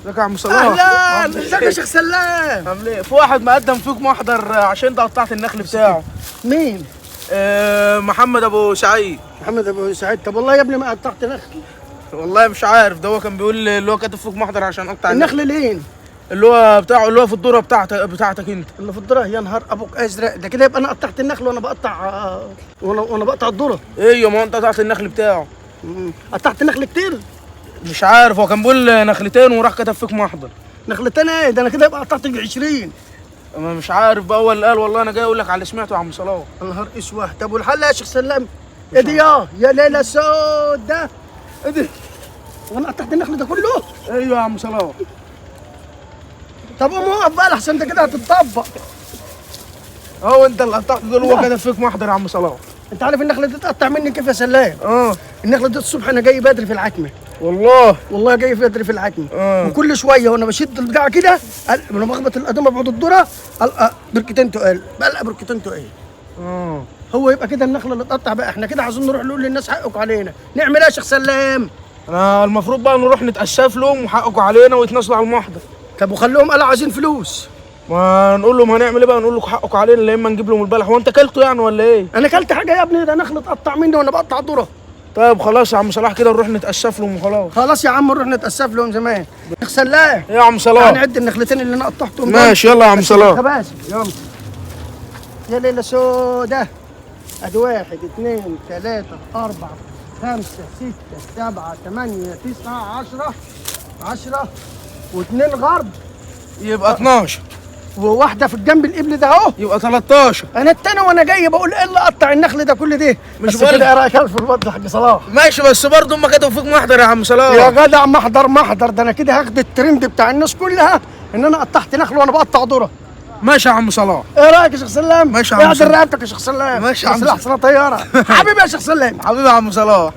ازيك يا عم صلاح؟ اهلا، ازيك يا شيخ سلام؟ عامل ايه؟ في واحد مقدم فيك محضر عشان انت قطعت النخل بتاعه. مين؟ محمد ابو سعيد. محمد ابو سعيد. طب والله يا ابني ما قطعت نخل. والله مش عارف، ده هو كان بيقول اللي هو كاتب فيك محضر عشان اقطع النخل لين؟ اللي هو بتاعه، اللي هو في الذره بتاعتك انت. اللي في الذره. يا نهار ابوك ازرق، ده كده يبقى انا قطعت النخل وانا بقطع وانا بقطع الذره. ايوه، ما هو انت قطعت النخل بتاعه. قطعت نخل كتير؟ مش عارف، هو كان بيقول نخلتين وراح كتب فيك محضر. نخلتين ايه؟ ده انا كده يبقى قطعت 20. انا مش عارف بقى، هو اللي قال. والله انا جاي اقول لك على اللي سمعته يا عم صلاح. النهار اسود. طب والحل يا شيخ سلام؟ ايه دي يا ليله سودة؟ ايه دي؟ وانا قطعت النخل ده كله؟ ايوه يا عم صلاح. طب قوم وقف بقى لحسن انت كده هتتطبق. هو انت اللي قطعت دول، هو كتب فيك محضر يا عم صلاح. انت عارف النخله دي تقطع مني كيف يا سلام؟ اه النخله دي الصبح انا جاي بدري في العتمه. والله جاي بدري في العتمه. اه. وكل شويه وانا بشد البتاع كده وانا بخبط القدومه بعود الذره القى بركتين تقال، بلقى بركتين تقال. اه. هو يبقى كده النخله اللي اتقطع بقى. احنا كده عايزين نروح نقول للناس حقكم علينا. نعمل ايه يا شيخ سلام؟ انا المفروض بقى نروح نتأسف لهم وحقكم علينا ويتنازلوا على المحضر. طب وخلوهم قالوا عايزين فلوس. ما نقول لهم هنعمل ايه بقى؟ نقول لكم حقكم علينا، لا اما نجيب لهم البلح. هو انت اكلته يعني ولا ايه؟ انا اكلت حاجه يا ابني؟ ده نخله اتقطع مني وانا بقطع الذره. طيب خلاص يا عم صلاح، كده نروح نتأسف لهم وخلاص. خلاص يا عم نروح نتاسف لهم زمان. شيخ سلام، ايه يا عم صلاح؟ هنعد النخلتين اللي انا قطعتهم دول. ماشي، يلا يا عم صلاح. خباز يلا. يا ليلة سودة. ادي 1 2 3 4 5 6 7 8 9 10 و2 غرب. يبقى 12. وواحدة في الجنب القبل ده اهو. يبقى 13. انا التاني وانا جاي بقول ايه اللي قطع النخل ده كل ده؟ مش بس بقول- كده ايه رايك في الواد يا حاج صلاح؟ ماشي، بس برضه هم كتبوا فيك محضر يا عم صلاح. يا جدع محضر ده انا كده هاخد الترند بتاع الناس كلها ان انا قطعت نخل وانا بقطع ذره. ماشي يا عم صلاح. ايه رايك يا شيخ سلام؟ ماشي يا عم اعدل سلام. رقبتك يا شيخ سلام. ماشي يا عم احسن طياره. حبيبي يا شيخ سلام. حبيبي يا عم صلاح.